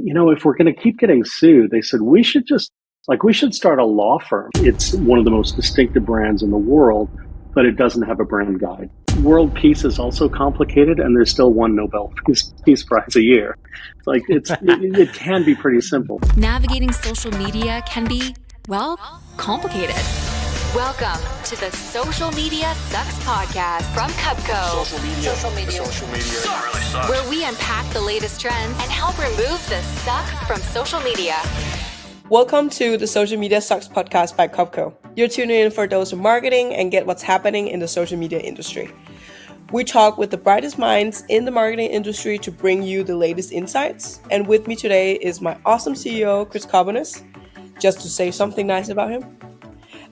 if we're going to keep getting sued, they said we should start a law firm. It's one of the most distinctive brands in the world, but it doesn't have a brand guide. World peace is also complicated, and there's still one Nobel Peace Prize a year. It's like it can be pretty simple. Navigating social media can be, well, complicated. Welcome to the Social Media Sucks podcast from Cubco. Social media really sucks. Where we unpack the latest trends and help remove the suck from social media. Welcome to the Social Media Sucks podcast by Cubco. You're tuning in for those in marketing and get what's happening in the social media industry. We talk with the brightest minds in the marketing industry to bring you the latest insights. And with me today is my awesome CEO, Chris Carbonis, just to say something nice about him.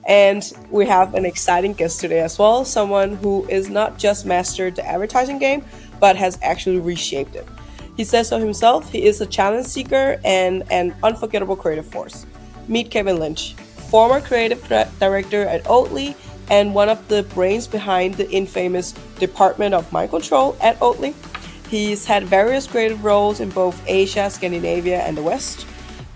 And we have an exciting guest today as well, someone who is not just mastered the advertising game, but has actually reshaped it. He says so himself, he is a challenge seeker and an unforgettable creative force. Meet Kevin Lynch, former creative director at Oatly and one of the brains behind the infamous Department of Mind Control at Oatly. He's had various creative roles in both Asia, Scandinavia, and the West.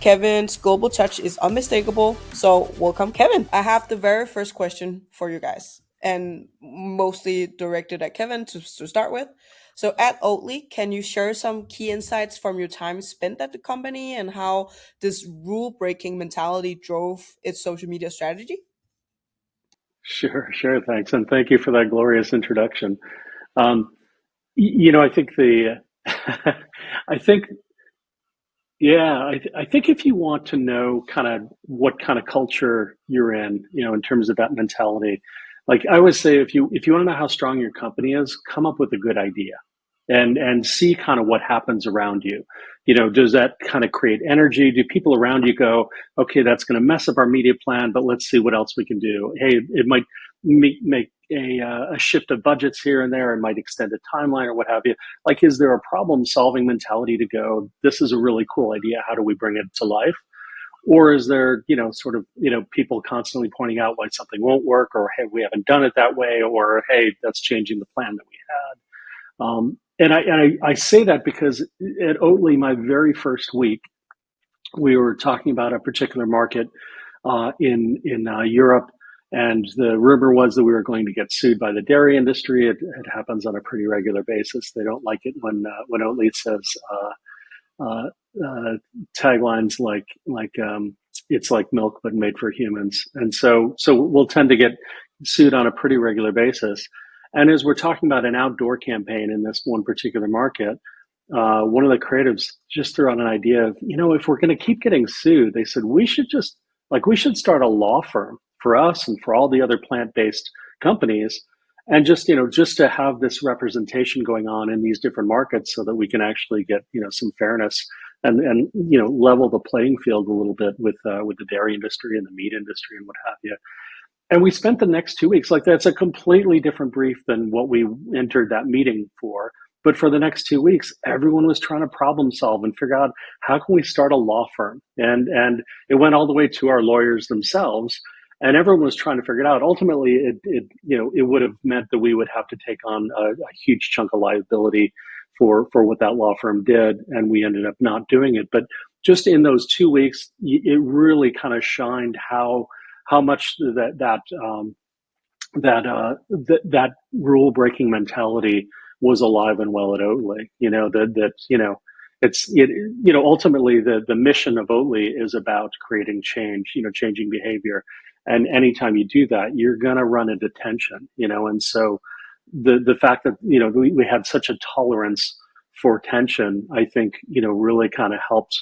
Kevin's global touch is unmistakable, so welcome, Kevin. I have the very first question for you guys, and mostly directed at Kevin to start with. So at Oatly, can you share some key insights from your time spent at the company and how this rule-breaking mentality drove its social media strategy? Sure, thanks, and thank you for that glorious introduction. I think I think. Yeah, I think if you want to know kind of what kind of culture you're in terms of that mentality, like I always say, if you want to know how strong your company is, come up with a good idea and see kind of what happens around you. Does that kind of create energy? Do people around you go, okay, that's going to mess up our media plan, but let's see what else we can do. Hey, it might make a shift of budgets here and there, and might extend a timeline or what have you. Like, is there a problem solving mentality to go, this is a really cool idea, how do we bring it to life? Or is there, people constantly pointing out why something won't work, or hey, we haven't done it that way, or hey, that's changing the plan that we had. And I say that because at Oatly, my very first week, we were talking about a particular market in Europe, and the rumor was that we were going to get sued by the dairy industry. It happens on a pretty regular basis. They don't like it when Oatly says taglines like it's like milk but made for humans, and so we'll tend to get sued on a pretty regular basis. And as we're talking about an outdoor campaign in this one particular market, one of the creatives just threw out an idea of, if we're going to keep getting sued, they said we should start a law firm for us and for all the other plant-based companies, and just to have this representation going on in these different markets so that we can actually get some fairness and level the playing field a little bit with the dairy industry and the meat industry and what have you. And we spent the next 2 weeks, like, that's a completely different brief than what we entered that meeting for. But for the next 2 weeks, everyone was trying to problem solve and figure out, how can we start a law firm? And it went all the way to our lawyers themselves, and everyone was trying to figure it out. Ultimately, it would have meant that we would have to take on a huge chunk of liability for what that law firm did, and we ended up not doing it. But just in those 2 weeks, it really kind of shined how much that rule breaking mentality was alive and well at Oatly. Ultimately the mission of Oatly is about creating change, changing behavior. And anytime you do that, you're going to run into tension, and so the fact that, we had such a tolerance for tension, I think, really kind of helped,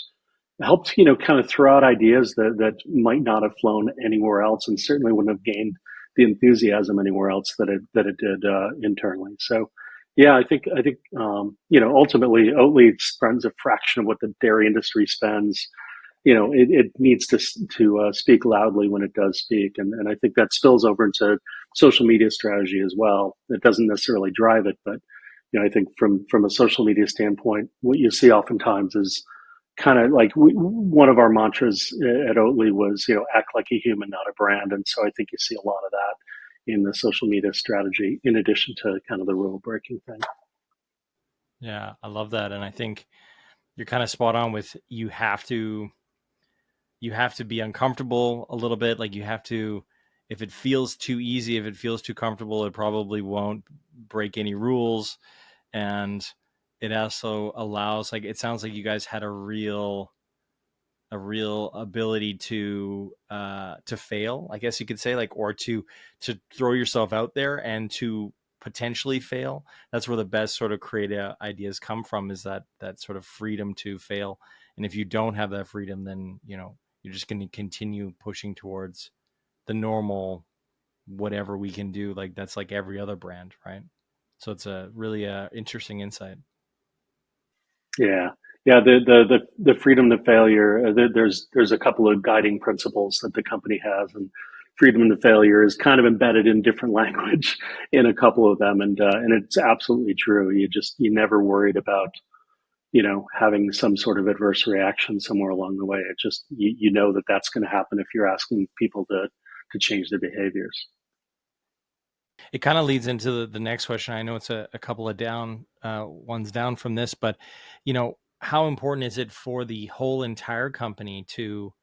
kind of throw out ideas that might not have flown anywhere else, and certainly wouldn't have gained the enthusiasm anywhere else that it did internally. So, yeah, I think ultimately Oatly spends a fraction of what the dairy industry spends. It needs to speak loudly when it does speak, and I think that spills over into social media strategy as well. It doesn't necessarily drive it, but I think from a social media standpoint, what you see oftentimes is kind of like one of our mantras at Oatly was, act like a human, not a brand. And so I think you see a lot of that in the social media strategy, in addition to kind of the rule breaking thing. Yeah, I love that. And I think, you're kind of spot on with you have to be uncomfortable a little bit. Like you have to, if it feels too easy, if it feels too comfortable, it probably won't break any rules. And it also allows, like, it sounds like you guys had a real ability to fail, I guess you could say, like, or to throw yourself out there and to potentially fail. That's where the best sort of creative ideas come from, is that sort of freedom to fail. And if you don't have that freedom, then, you know, you're just going to continue pushing towards the normal, whatever we can do. Like that's like every other brand, right? So it's a really interesting insight. Yeah, yeah. The freedom to failure. There's a couple of guiding principles that the company has, and freedom to failure is kind of embedded in different language in a couple of them, and it's absolutely true. You never worried about, you know, having some sort of adverse reaction somewhere along the way. It just you know that that's going to happen if you're asking people to change their behaviors. It kind of leads into the next question. I know it's a couple of ones down from this, but, you know, how important is it for the whole entire company to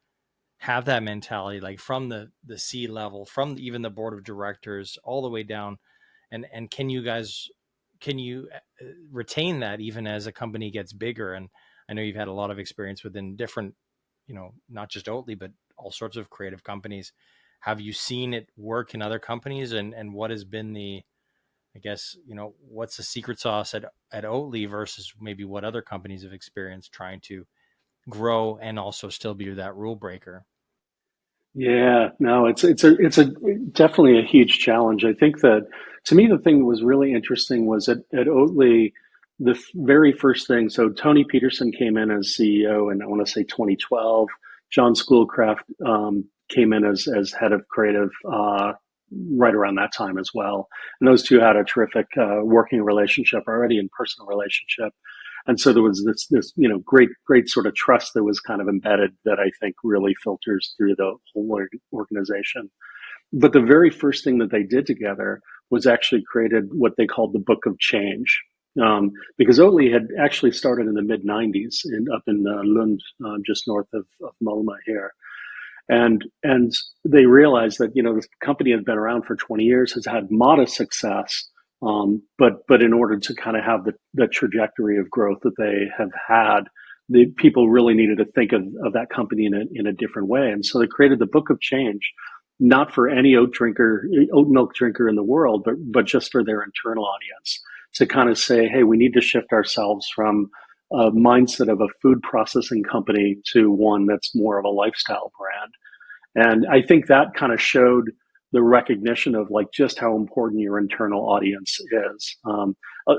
have that mentality, like from the C level, from even the board of directors, all the way down? And can you guys, can you retain that even as a company gets bigger? And I know you've had a lot of experience within different, you know, not just Oatly, but all sorts of creative companies. Have you seen it work in other companies, and what has been the, I guess, you know, what's the secret sauce at Oatly versus maybe what other companies have experienced trying to grow and also still be that rule breaker? Yeah, no, it's a definitely a huge challenge. I think that, to me, the thing that was really interesting was at Oatly, very first thing. So Tony Peterson came in as CEO, and I want to say 2012. John Schoolcraft came in as head of creative right around that time as well. And those two had a terrific working relationship already, and personal relationship. And so there was this, you know, great sort of trust that was kind of embedded that I think really filters through the whole organization. But the very first thing that they did together was actually created what they called the Book of Change. Because Oatly had actually started in the mid 90s up in Lund, just north of Malmö here. And they realized that, you know, this company had been around for 20 years, has had modest success, but in order to kind of have the trajectory of growth that they have had, the people really needed to think of that company in a different way. And so they created the Book of Change, not for any oat milk drinker in the world, but just for their internal audience, to kind of say, hey, we need to shift ourselves from a mindset of a food processing company to one that's more of a lifestyle brand. And I think that kind of showed the recognition of like just how important your internal audience is.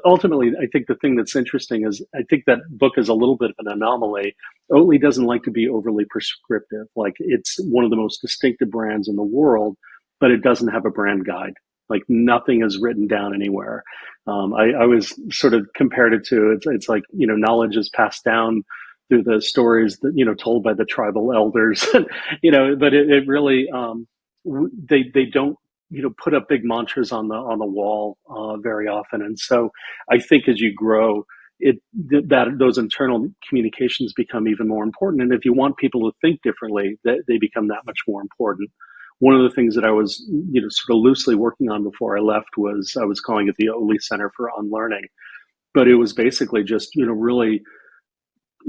Ultimately, I think the thing that's interesting is I think that book is a little bit of an anomaly. Oatly doesn't like to be overly prescriptive. Like, it's one of the most distinctive brands in the world, but it doesn't have a brand guide. Like, nothing is written down anywhere. I was sort of compared it to, it's like, you know, knowledge is passed down through the stories that, you know, told by the tribal elders, you know, but it really, they don't, you know, put up big mantras on the wall very often. And so I think as you grow, that those internal communications become even more important. And if you want people to think differently, they become that much more important. One of the things that I was, you know, sort of loosely working on before I left was, I was calling it the Oatly Center for Unlearning, but it was basically just, you know, really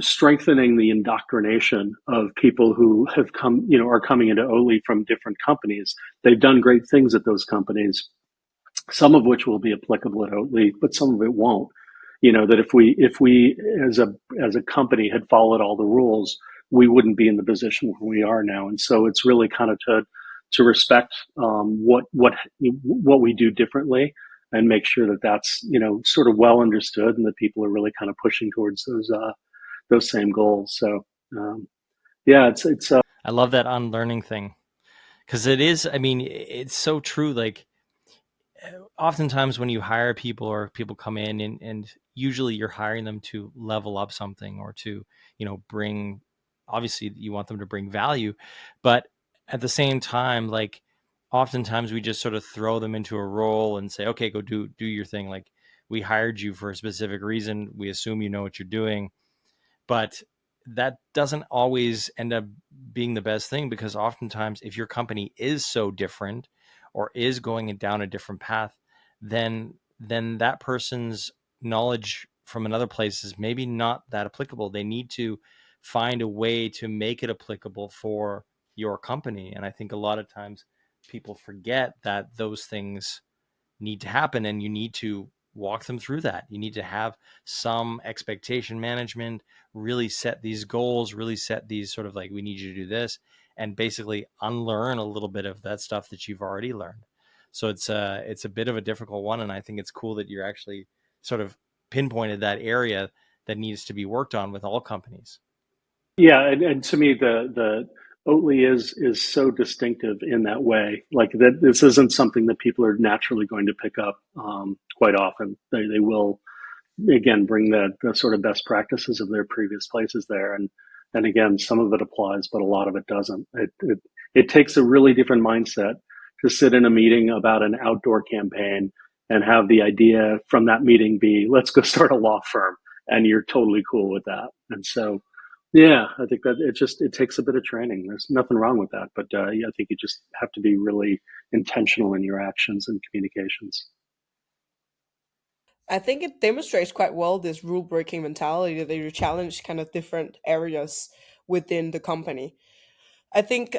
strengthening the indoctrination of people who have come, you know, are coming into Oatly from different companies. They've done great things at those companies, some of which will be applicable at Oatly, but some of it won't. You know, that if we as a company had followed all the rules, we wouldn't be in the position where we are now. And so it's really kind of to respect what we do differently, and make sure that that's, you know, sort of well understood, and that people are really kind of pushing towards those same goals. So yeah, it's I love that unlearning thing, because it is, I mean, it's so true. Like, oftentimes when you hire people, or people come in, and usually you're hiring them to level up something, or to, you know, bring, obviously you want them to bring value, but at the same time, like, oftentimes we just sort of throw them into a role and say, okay, go do your thing. Like, we hired you for a specific reason. We assume you know what you're doing. But that doesn't always end up being the best thing, because oftentimes if your company is so different or is going down a different path, then that person's knowledge from another place is maybe not that applicable. They need to find a way to make it applicable for your company. And I think a lot of times people forget that those things need to happen, and you need to walk them through that. You need to have some expectation management, really set these goals, really set these sort of like, we need you to do this, and basically unlearn a little bit of that stuff that you've already learned. So it's a bit of a difficult one. And I think it's cool that you're actually sort of pinpointed that area that needs to be worked on with all companies. Yeah, and to me, the Oatly is so distinctive in that way. Like that, this isn't something that people are naturally going to pick up quite often. They will again bring the sort of best practices of their previous places there, and again, some of it applies, but a lot of it doesn't. It takes a really different mindset to sit in a meeting about an outdoor campaign and have the idea from that meeting be, let's go start a law firm, and you're totally cool with that. And so, yeah, I think that it takes a bit of training. There's nothing wrong with that, but yeah, I think you just have to be really intentional in your actions and communications. I think it demonstrates quite well this rule breaking mentality that you challenge kind of different areas within the company. I think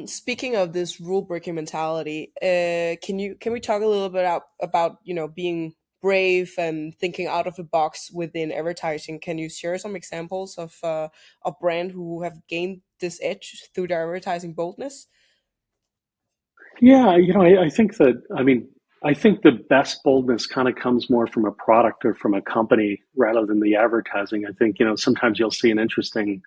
speaking of this rule breaking mentality, can we talk a little bit about being brave and thinking out of the box within advertising? Can you share some examples of brand who have gained this edge through their advertising boldness? Yeah, I think that, I mean, I think the best boldness kind of comes more from a product or from a company rather than the advertising. I think, sometimes you'll see an interesting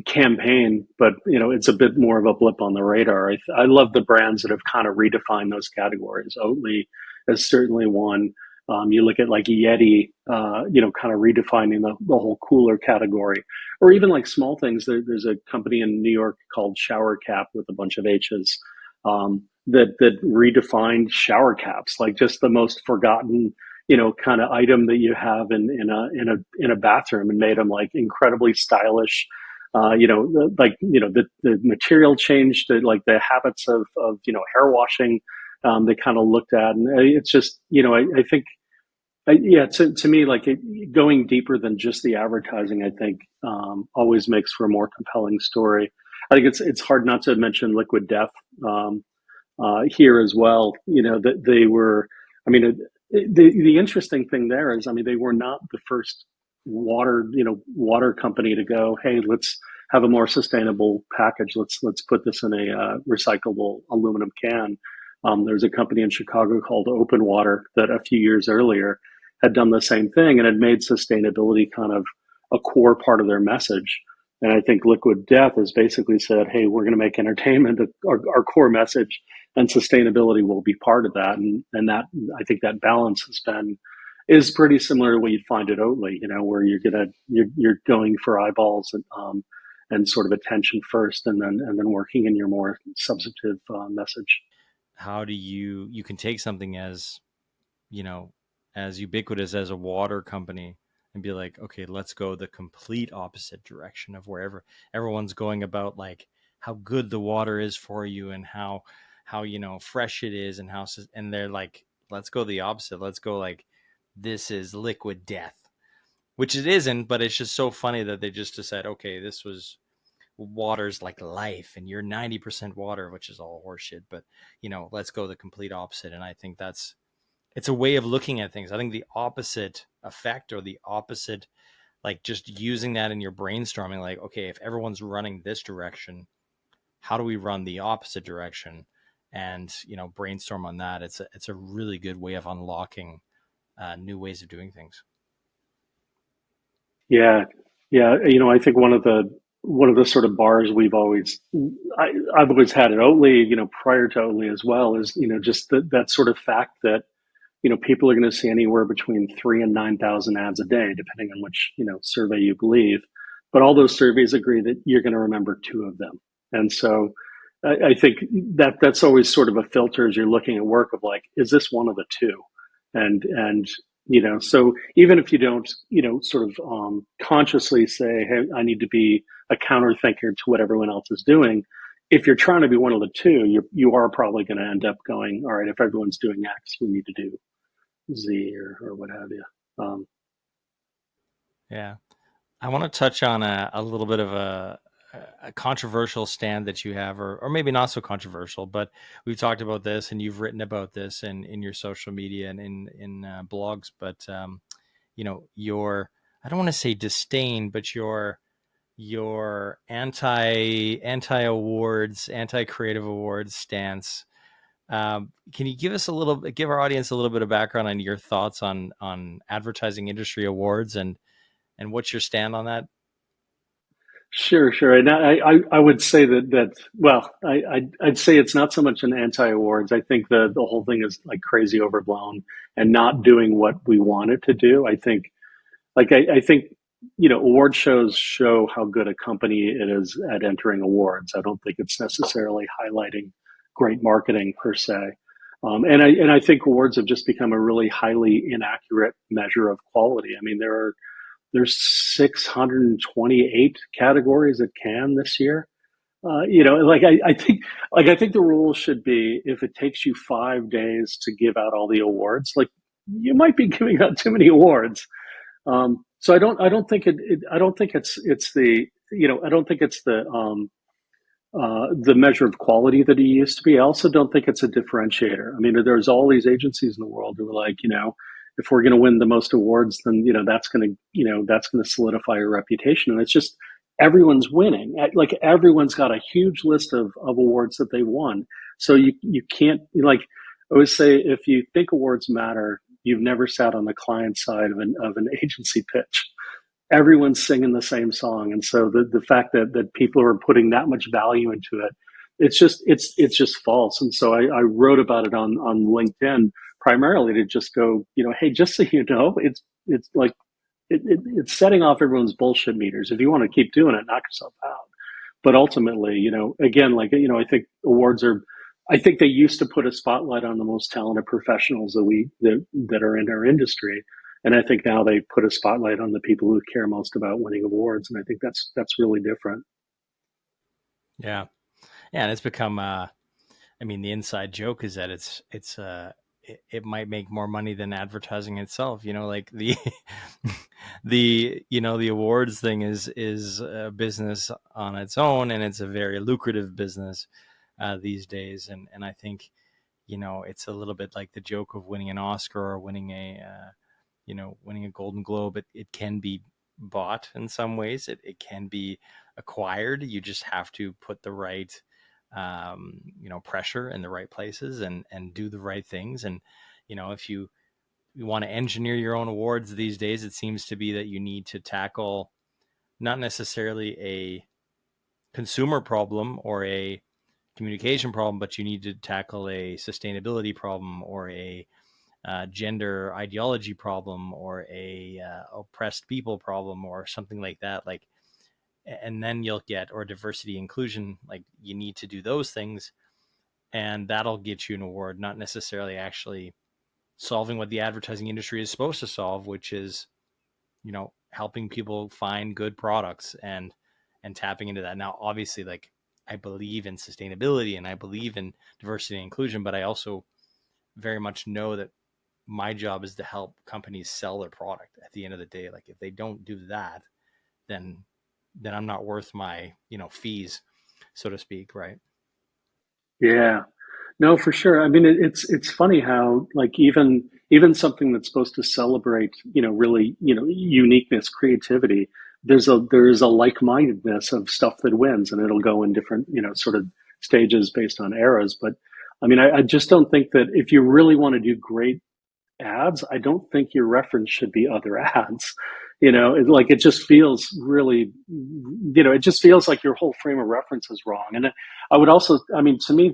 campaign, but it's a bit more of a blip on the radar. I love the brands that have kind of redefined those categories. Oatly is certainly one. You look at like Yeti, kind of redefining the whole cooler category, or even like small things. There's a company in New York called Shower Cap with a bunch of H's, that redefined shower caps, like just the most forgotten kind of item that you have in a bathroom, and made them like incredibly stylish. The material changed, like the habits of hair washing. They kind of looked at, and it's just I think yeah, to me, like going deeper than just the advertising, I think always makes for a more compelling story. I think it's hard not to mention Liquid Death here as well. That they were. I mean, the interesting thing there is, I mean, they were not the first water company to go, hey, let's have a more sustainable package. Let's put this in a recyclable aluminum can. There's a company in Chicago called Open Water that a few years earlier had done the same thing and had made sustainability kind of a core part of their message. And I think Liquid Death has basically said, hey, we're going to make entertainment our core message, and sustainability will be part of that. And that, I think that balance is pretty similar to what you'd find at Oatly, where you're going for eyeballs and sort of attention first, and then working in your more substantive message. How do you can take something as as ubiquitous as a water company and be like, okay, let's go the complete opposite direction of wherever everyone's going about, like how good the water is for you and how fresh it is, and they're like, let's go the opposite. Let's go like, this is liquid death, which it isn't, but it's just so funny that they just decide, okay, this was water's like life and you're 90% water, which is all horseshit, but let's go the complete opposite. And I think it's a way of looking at things. I think the opposite effect, or the opposite, like just using that in your brainstorming, like, okay, if everyone's running this direction, how do we run the opposite direction? And, brainstorm on that. It's a really good way of unlocking new ways of doing things. Yeah. Yeah. I think one of the sort of bars I've always had at Oatly, prior to Oatly as well, is, just that sort of fact that, people are going to see anywhere between 3,000 and 9,000 ads a day, depending on which, survey you believe. But all those surveys agree that you're going to remember two of them. And so I think that's always sort of a filter as you're looking at work of like, is this one of the two? And So even if you don't, sort of consciously say, hey, I need to be a counter thinker to what everyone else is doing. If you're trying to be one of the two, you are probably going to end up going, all right, if everyone's doing X, we need to do Z or what have you. Yeah. I want to touch on a little bit of a controversial stand that you have, or maybe not so controversial, but we've talked about this and you've written about this in your social media and in blogs. But, your, I don't want to say disdain, but your anti awards, anti creative awards stance. Can you give our audience a little bit of background on your thoughts on advertising industry awards and what's your stand on that? Sure. And I would say I'd say it's not so much an anti-awards. I think the whole thing is like crazy overblown and not doing what we want it to do. I think, award shows show how good a company it is at entering awards. I don't think it's necessarily highlighting great marketing per se. And I think awards have just become a really highly inaccurate measure of quality. I mean, there's 628 categories at Cannes this year. I think the rule should be if it takes you 5 days to give out all the awards, like you might be giving out too many awards. So I don't think I don't think it's the, I don't think it's the measure of quality that it used to be. I also don't think it's a differentiator. I mean, there's all these agencies in the world who are like, if we're going to win the most awards, then that's going to solidify your reputation. And it's just everyone's winning. Like everyone's got a huge list of awards that they won. So you can't, like I always say, if you think awards matter, you've never sat on the client side of an agency pitch. Everyone's singing the same song, and so the fact that people are putting that much value into it, it's just false. And so I wrote about it on LinkedIn primarily to just go, hey, just so you know, it's like it's setting off everyone's bullshit meters. If you want to keep doing it, knock yourself out. But ultimately, again, I think awards are. I think they used to put a spotlight on the most talented professionals that are in our industry. And I think now they put a spotlight on the people who care most about winning awards. And I think that's really different. Yeah. Yeah. And it's become, the inside joke is that it might make more money than advertising itself. Like the the awards thing is a business on its own, and it's a very lucrative business these days. And I think, it's a little bit like the joke of winning an Oscar or winning winning a Golden Globe. It can be bought in some ways. It can be acquired. You just have to put the right, pressure in the right places and do the right things. And, if you want to engineer your own awards these days, it seems to be that you need to tackle not necessarily a consumer problem or a communication problem, but you need to tackle a sustainability problem or a gender ideology problem or a oppressed people problem or something like that. Like, and then you'll get, or diversity inclusion, like you need to do those things and that'll get you an award, not necessarily actually solving what the advertising industry is supposed to solve, which is, helping people find good products and tapping into that. Now, obviously, like I believe in sustainability and I believe in diversity and inclusion, but I also very much know that my job is to help companies sell their product at the end of the day. Like if they don't do that, then I'm not worth my, fees, so to speak. Right. Yeah, no, for sure. I mean, it's funny how like even something that's supposed to celebrate, really, uniqueness, creativity. There's a like-mindedness of stuff that wins, and it'll go in different, sort of stages based on eras. But I mean, I just don't think that if you really want to do great ads, I don't think your reference should be other ads. It just feels really, it just feels like your whole frame of reference is wrong. And I would also, I mean, to me,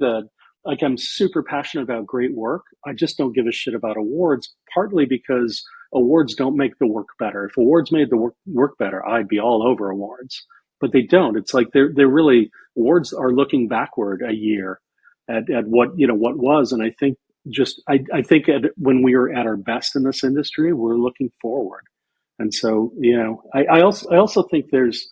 I'm super passionate about great work. I just don't give a shit about awards, partly because awards don't make the work better. If awards made the work better, I'd be all over awards, but they don't. It's like they're really, awards are looking backward a year at what, what was. And I think I think when we are at our best in this industry, we're looking forward. And so, I also think there's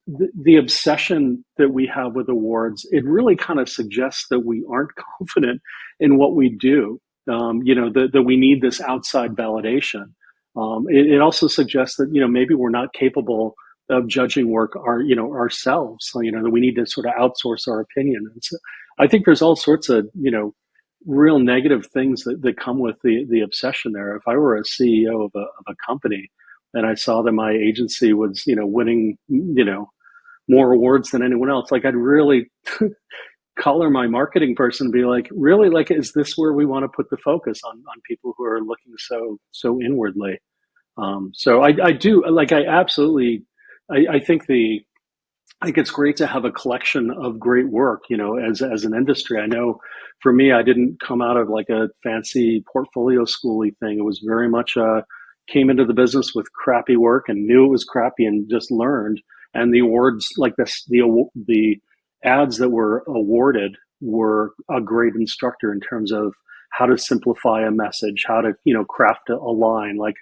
the obsession that we have with awards. It really kind of suggests that we aren't confident in what we do. That we need this outside validation. It also suggests that, maybe we're not capable of judging work ourselves. So, that we need to sort of outsource our opinion. And so I think there's all sorts of, real negative things that come with the obsession there. If I were a CEO of a company and I saw that my agency was, winning, more awards than anyone else, like I'd really color my marketing person and be like, really, like, is this where we want to put the focus on people who are looking so inwardly? So I do like, I absolutely, I think it's great to have a collection of great work, as an industry. I know for me, I didn't come out of like a fancy portfolio schooly thing. It was very much came into the business with crappy work and knew it was crappy and just learned. And the awards like this, the ads that were awarded were a great instructor in terms of how to simplify a message, how to, craft a line, like,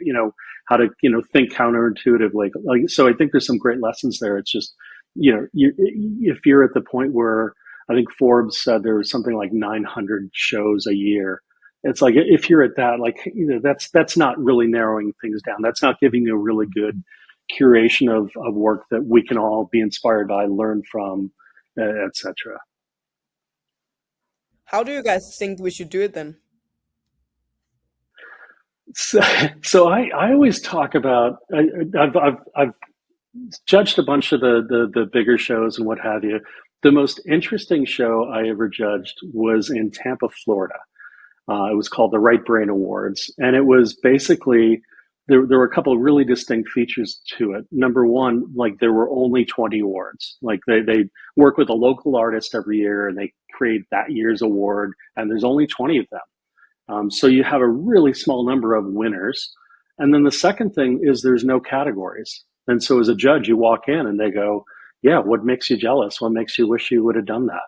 how to, think counterintuitively. Like, so I think there's some great lessons there. It's just, if you're at the point where I think Forbes said there was something like 900 shows a year, it's like, if you're at that, like, that's not really narrowing things down. That's not giving you a really good curation of work that we can all be inspired by, learn from, etc. How do you guys think we should do it then? So I always talk about, I've judged a bunch of the bigger shows and what have you. The most interesting show I ever judged was in Tampa, Florida. It was called the Right Brain Awards, and it was basically there were a couple of really distinct features to it. Number one, like there were only 20 awards. Like they work with a local artist every year, and they create that year's award, and there's only 20 of them. So you have a really small number of winners. And then the second thing is there's no categories. And so as a judge, you walk in and they go, yeah, what makes you jealous? What makes you wish you would have done that?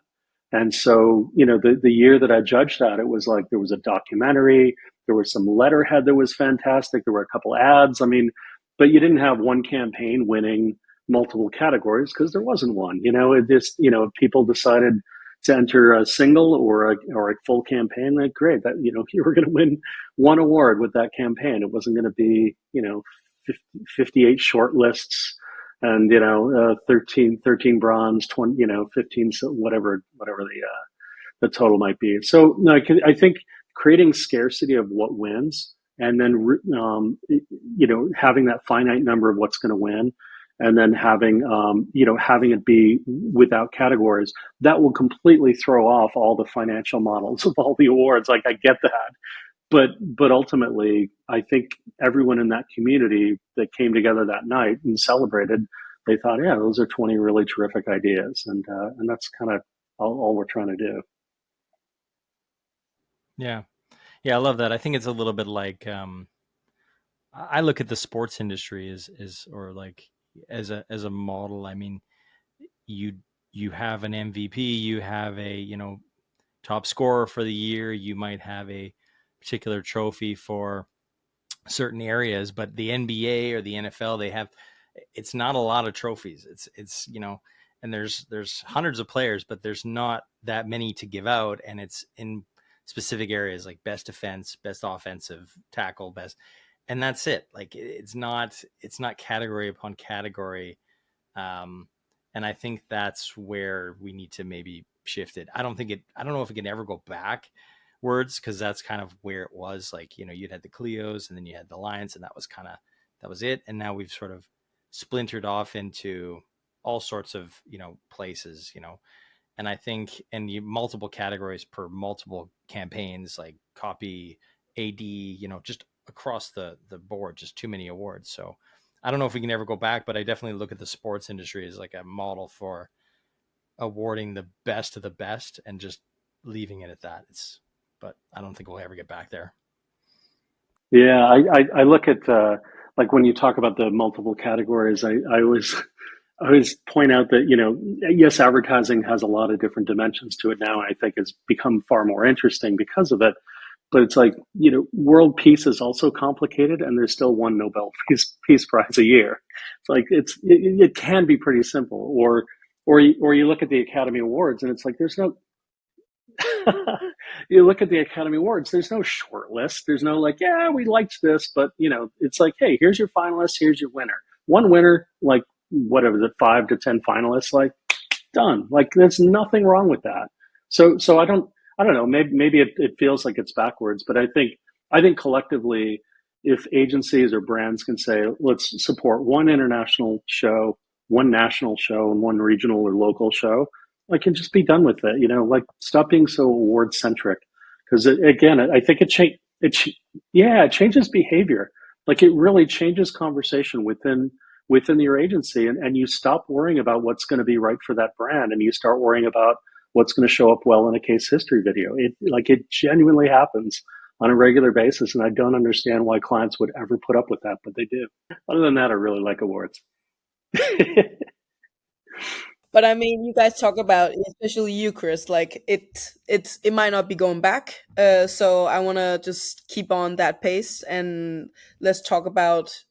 And so, the year that I judged that, it was like there was a documentary, there was some letterhead that was fantastic, there were a couple ads. I mean, but you didn't have one campaign winning multiple categories because there wasn't one. It just, if people decided to enter a single or a full campaign, like great, that you were going to win one award with that campaign. It wasn't going to be 58 short lists and 13 bronze, 20 15, whatever the total might be. So no, I think creating scarcity of what wins and then having that finite number of what's going to win, and then having it be without categories, that will completely throw off all the financial models of all the awards. Like I get that, but ultimately, I think everyone in that community that came together that night and celebrated, they thought, yeah, those are 20 really terrific ideas, and that's kind of all we're trying to do. Yeah, I love that. I think it's a little bit like I look at the sports industry as a model. I mean, you have an MVP, you have a top scorer for the year, you might have a particular trophy for certain areas, but the NBA or the NFL, it's not a lot of trophies. It's and there's hundreds of players, but there's not that many to give out, and it's in specific areas like best defense, best offensive tackle, best, and that's it. Like it's not category upon category. And I think that's where we need to maybe shift it. I don't know if it can ever go backwards, because that's kind of where it was. Like, you'd had the Cleos and then you had the Lions, and that was it. And now we've sort of splintered off into all sorts of, places, and I think, and multiple categories per multiple campaigns, like copy, AD, just across the board, just too many awards. So I don't know if we can ever go back, but I definitely look at the sports industry as like a model for awarding the best of the best and just leaving it at that. But I don't think we'll ever get back there. Yeah, I look at like when you talk about the multiple categories, I always point out that, yes, advertising has a lot of different dimensions to it now, and I think it's become far more interesting because of it. but it's like, world peace is also complicated, and there's still one Nobel Peace Prize a year. It's like it can be pretty simple, or you look at the Academy Awards, and it's like there's no. You look at the Academy Awards, there's no short list. There's no like, yeah, we liked this, but it's like, hey, here's your finalist, here's your winner. One winner, like whatever, the 5 to 10 finalists, like done. Like there's nothing wrong with that. So I don't know. Maybe it feels like it's backwards, but I think collectively, if agencies or brands can say, let's support one international show, one national show, and one regional or local show, I can just be done with it. Like stop being so award centric, because again, I think it changes behavior. Like it really changes conversation within your agency, and you stop worrying about what's going to be right for that brand, and you start worrying about what's going to show up well in a case history video. It genuinely happens on a regular basis, and I don't understand why clients would ever put up with that, but they do. Other than that, I really like awards. But I mean, you guys talk about, especially you, Chris, like it might not be going back. So I want to just keep on that pace, and let's talk about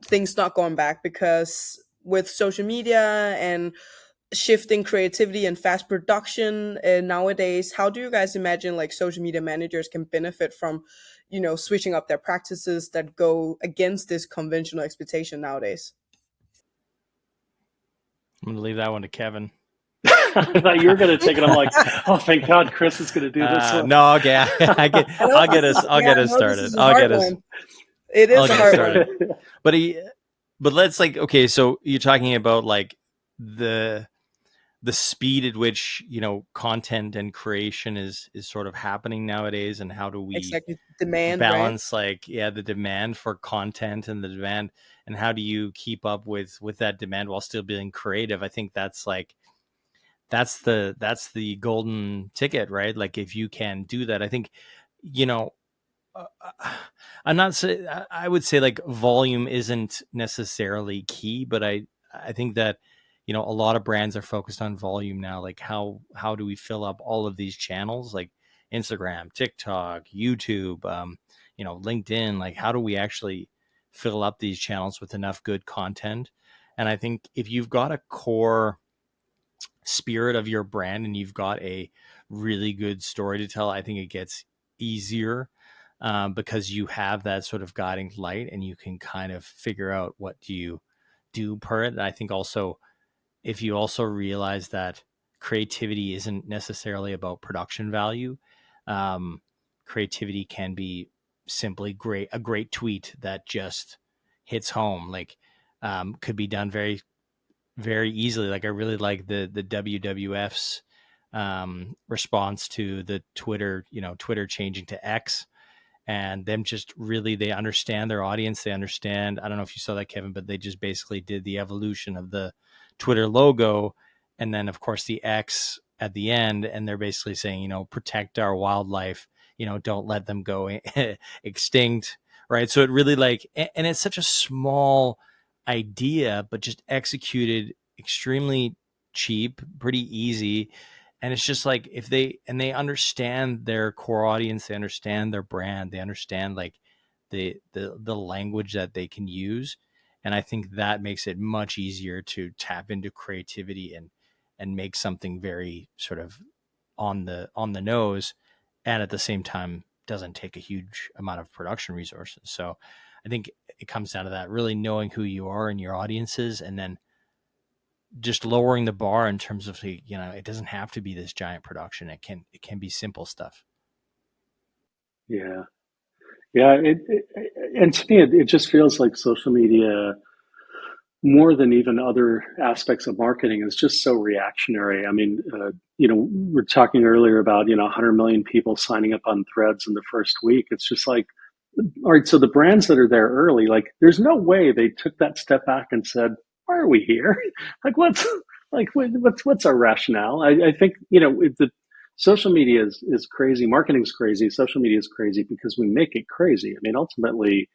things not going back, because with social media and shifting creativity and fast production nowadays, how do you guys imagine like social media managers can benefit from, switching up their practices that go against this conventional expectation nowadays? I'm going to leave that one to Kevin. I thought you were going to take it. I'm like, oh, thank God, Chris is going to do this one. No, okay, I'll get us started. I'll get us. It is a hard one. But let's like, okay, so you're talking about like the speed at which content and creation is sort of happening nowadays, and how do we exactly demand balance, right? like the demand for content and the demand, and how do you keep up with that demand while still being creative? I think that's the golden ticket, right? Like if you can do that, I think I'm not say I would say like volume isn't necessarily key, but I think that a lot of brands are focused on volume now. Like how do we fill up all of these channels, like Instagram, TikTok, YouTube, LinkedIn? Like how do we actually fill up these channels with enough good content? And I think if you've got a core spirit of your brand and you've got a really good story to tell, I think it gets easier because you have that sort of guiding light, and you can kind of figure out what do you do per it. And I think also, if you also realize that creativity isn't necessarily about production value, creativity can be simply a great tweet that just hits home. Like could be done very, very easily. Like I really like the WWF's response to the Twitter changing to X, and them just really, they understand their audience. They understand, I don't know if you saw that, Kevin, but they just basically did the evolution of the Twitter logo, and then of course the X at the end, and they're basically saying, protect our wildlife, don't let them go extinct, right? So it really and it's such a small idea, but just executed extremely cheap, pretty easy. And it's just like, if they understand their core audience, they understand their brand, they understand like the language that they can use. And I think that makes it much easier to tap into creativity and make something very sort of on the nose, and at the same time doesn't take a huge amount of production resources. So I think it comes down to that, really knowing who you are and your audiences, and then just lowering the bar in terms of it doesn't have to be this giant production. It can be simple stuff. Yeah. And to me, it just feels like social media, more than even other aspects of marketing, is just so reactionary. I mean, we're talking earlier about 100 million people signing up on Threads in the first week. It's just like, all right, so the brands that are there early, like, there's no way they took that step back and said, why are we here? Like, what's our rationale? I think, the social media is crazy. Marketing's crazy. Social media is crazy because we make it crazy. I mean, ultimately,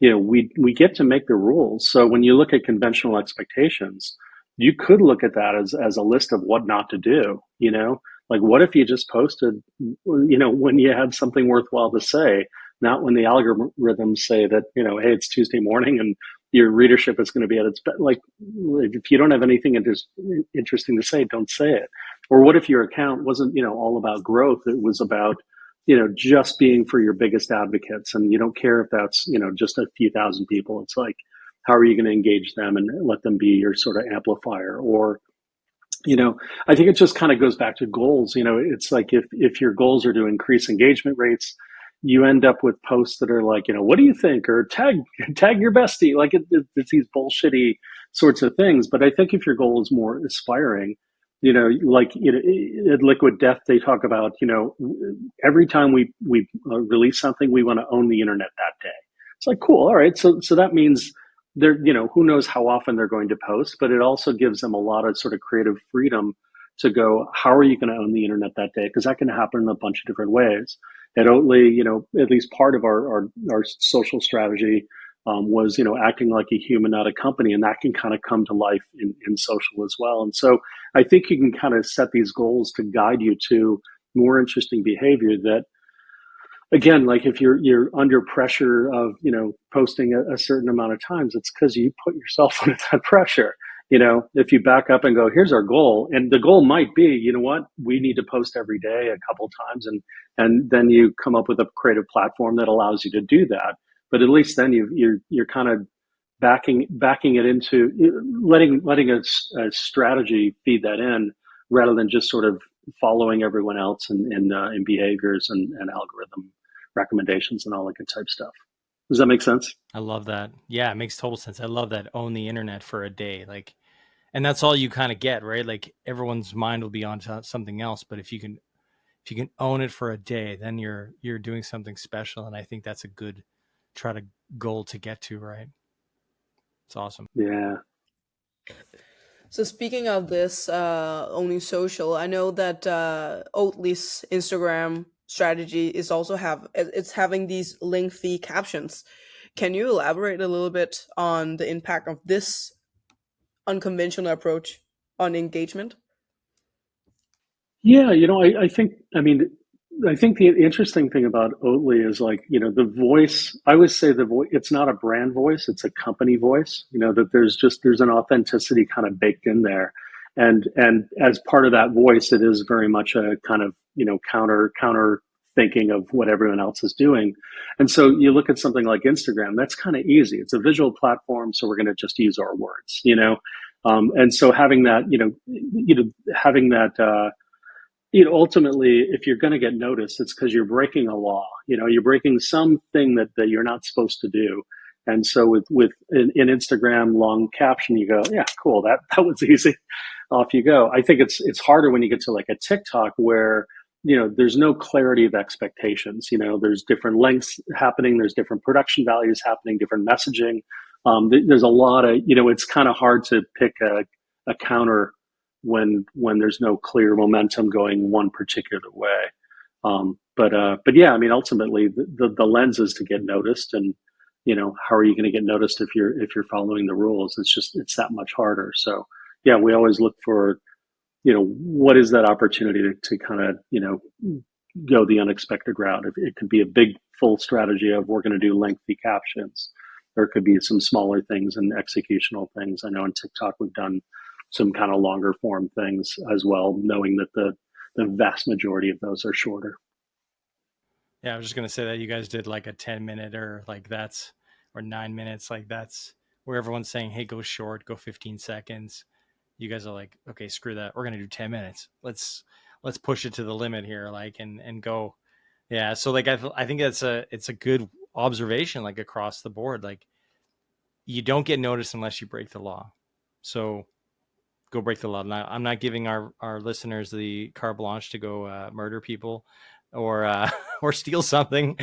we get to make the rules. So when you look at conventional expectations, you could look at that as a list of what not to do, Like, what if you just posted, when you had something worthwhile to say, not when the algorithms say that, hey, it's Tuesday morning and your readership is going to be at its best. Like, if you don't have anything interesting to say, don't say it. Or what if your account wasn't, all about growth? It was about, just being for your biggest advocates, and you don't care if that's, just a few thousand people. It's like, how are you going to engage them and let them be your sort of amplifier? Or, I think it just kind of goes back to goals. It's like if your goals are to increase engagement rates, you end up with posts that are like, what do you think? Or tag your bestie. Like it's these bullshitty sorts of things. But I think if your goal is more aspiring, like at Liquid Death, they talk about, every time we release something, we want to own the internet that day. It's like, cool. All right. So that means they're, who knows how often they're going to post, but it also gives them a lot of sort of creative freedom to go, how are you going to own the internet that day? Because that can happen in a bunch of different ways. At Oatly, at least part of our social strategy was, acting like a human, not a company. And that can kind of come to life in social as well. And so I think you can kind of set these goals to guide you to more interesting behavior that, again, like if you're under pressure of, posting a certain amount of times, it's because you put yourself under that pressure. If you back up and go, here's our goal, and the goal might be, what, we need to post every day a couple times, and then you come up with a creative platform that allows you to do that. But at least then you're kind of backing it into letting a strategy feed that in, rather than just sort of following everyone else in behaviors and algorithm recommendations and all that good type stuff. Does that make sense? I love that. Yeah, it makes total sense. I love that. Own the internet for a day. Like, and that's all you kind of get, right? Like everyone's mind will be on something else, but if you can own it for a day, then you're doing something special. And I think that's a good goal to get to, right? It's awesome. Yeah. So speaking of this, owning social, I know that Oatly's Instagram strategy is also it's having these lengthy captions. Can you elaborate a little bit on the impact of this unconventional approach on engagement? Yeah, I think the interesting thing about Oatly is, like, the voice, I always say the voice, it's not a brand voice, it's a company voice, that there's an authenticity kind of baked in there. And as part of that voice, it is very much a kind of, counter thinking of what everyone else is doing. And so you look at something like Instagram, that's kind of easy. It's a visual platform, so we're going to just use our words. And so having that, having that, ultimately, if you're going to get noticed, it's because you're breaking a law. You're breaking something that you're not supposed to do. And so with an Instagram long caption, you go, yeah, cool. That was easy. Off you go. I think it's harder when you get to like a TikTok where, there's no clarity of expectations. There's different lengths happening. There's different production values happening, different messaging. There's a lot of, it's kind of hard to pick a counter when there's no clear momentum going one particular way. But yeah, I mean, ultimately the lens is to get noticed, and how are you going to get noticed if you're following the rules? It's that much harder. So yeah, we always look for, what is that opportunity to kind of, go the unexpected route. It could be a big full strategy of, we're going to do lengthy captions. There could be some smaller things and executional things. I know in TikTok we've done some kind of longer form things as well, knowing that the vast majority of those are shorter. Yeah, I was just going to say that you guys did like a 10-minute or 9 minutes. Like that's where everyone's saying, hey, go short, go 15 seconds. You guys are like, okay, screw that. We're going to do 10 minutes. Let's push it to the limit here. And go. Yeah. So I think it's a good observation, like across the board. Like you don't get noticed unless you break the law. So go break the law. Now, I'm not giving our listeners the carte blanche to go murder people or steal something.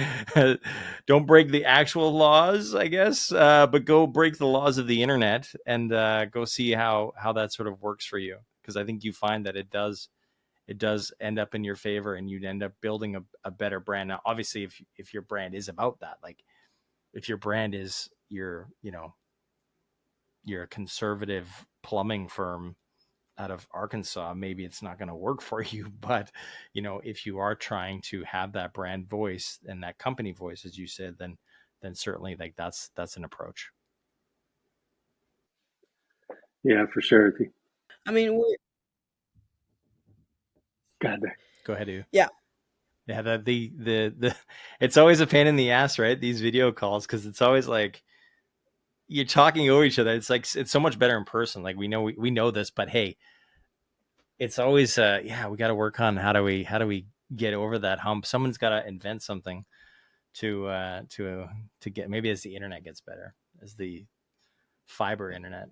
Don't break the actual laws, I guess, but go break the laws of the internet and go see how that sort of works for you. Because I think you find that it does end up in your favor, and you'd end up building a better brand. Now, obviously, if your brand is about that, like if your brand is you're a conservative plumbing firm, out of Arkansas, maybe it's not going to work for you. But, if you are trying to have that brand voice and that company voice, as you said, then certainly like that's an approach. Yeah, for sure. I mean, God, Go ahead, Yu. yeah. Yeah, the it's always a pain in the ass, right? These video calls, because it's always like you're talking over each other. It's like it's so much better in person. Like we know this, but hey, it's always we got to work on how do we get over that hump. Someone's got to invent something to get, maybe as the internet gets better, as the fiber internet.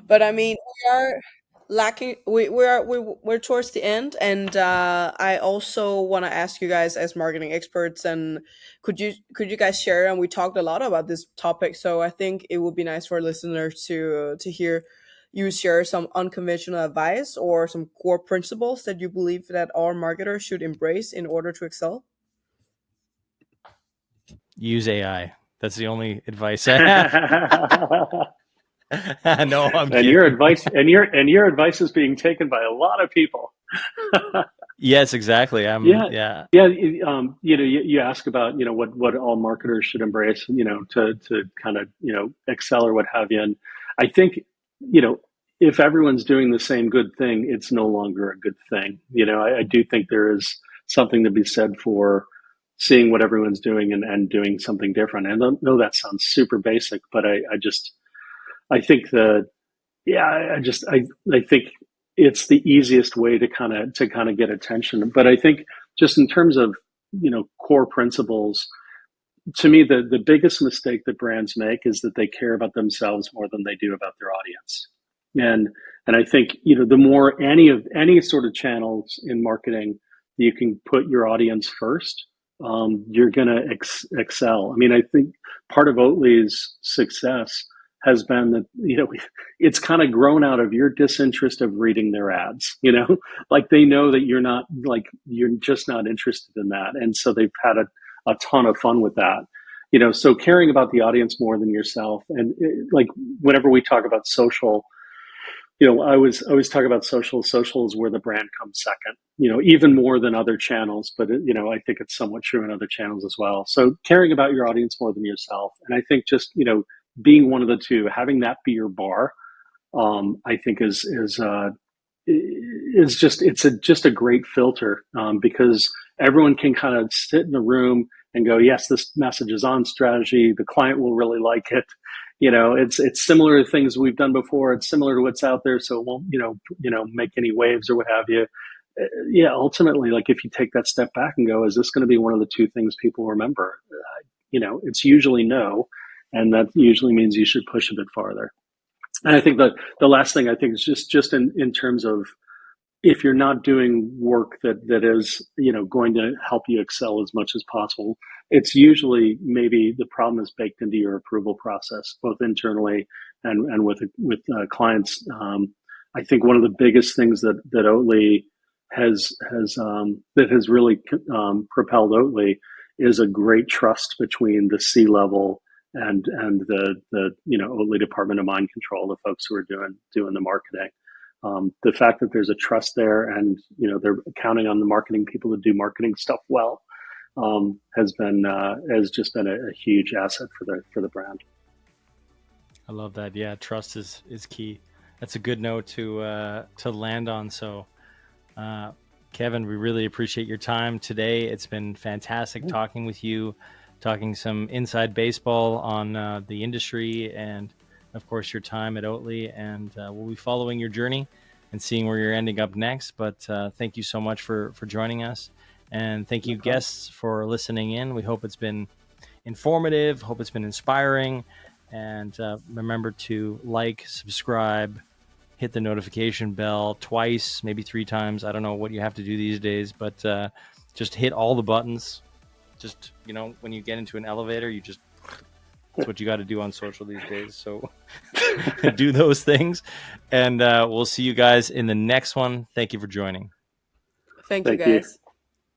But I mean, we are lacking. We're towards the end, and I also want to ask you guys, as marketing experts, and could you guys share? And we talked a lot about this topic, so I think it would be nice for listeners to hear you share some unconventional advice or some core principles that you believe that all marketers should embrace in order to excel. Use AI. That's the only advice I have. No, I'm kidding. Your advice is being taken by a lot of people. Yes, exactly. Yeah. You ask about what all marketers should embrace, to kind of excel or what have you. And I think if everyone's doing the same good thing, it's no longer a good thing. I do think there is something to be said for seeing what everyone's doing and doing something different. And I know that sounds super basic, but I think I think it's the easiest way to kind of get attention. But I think just in terms of core principles, to me the biggest mistake that brands make is that they care about themselves more than they do about their audience. And I think the more any sort of channels in marketing you can put your audience first, you're going to excel. I mean, I think part of Oatly's success has been that it's kind of grown out of your disinterest of reading their ads. Like they know that you're just not interested in that, and so they've had a ton of fun with that. So caring about the audience more than yourself, and like whenever we talk about social, I always talk about social. Social is where the brand comes second. Even more than other channels, but I think it's somewhat true in other channels as well. So caring about your audience more than yourself, and I think just being one of the two, having that be your bar, I think is just a great filter, because everyone can kind of sit in the room and go, yes, this message is on strategy. The client will really like it. It's similar to things we've done before. It's similar to what's out there, so it won't make any waves or what have you. Yeah, ultimately, like if you take that step back and go, is this going to be one of the two things people remember? It's usually no. And that usually means you should push a bit farther. And I think that the last thing I think is just in terms of if you're not doing work that is going to help you excel as much as possible, it's usually maybe the problem is baked into your approval process, both internally and with clients. I think one of the biggest things that Oatly has really propelled Oatly is a great trust between the C-level and the Oatly Department of Mind Control, the folks who are doing the marketing. The fact that there's a trust there, and they're counting on the marketing people to do marketing stuff well, has just been a huge asset for the brand. I love that. Yeah, trust is key. That's a good note to land on. So, Kevin, we really appreciate your time today. It's been fantastic talking with you, talking some inside baseball on the industry and, of course, your time at Oatly. And we'll be following your journey and seeing where you're ending up next. But thank you so much for joining us. And thank you, guests, for listening in. We hope it's been informative, hope it's been inspiring. And remember to like, subscribe, hit the notification bell twice, maybe 3 times. I don't know what you have to do these days, but just hit all the buttons. Just, when you get into an elevator, that's what you got to do on social these days. So do those things. And we'll see you guys in the next one. Thank you for joining. Thank you, guys.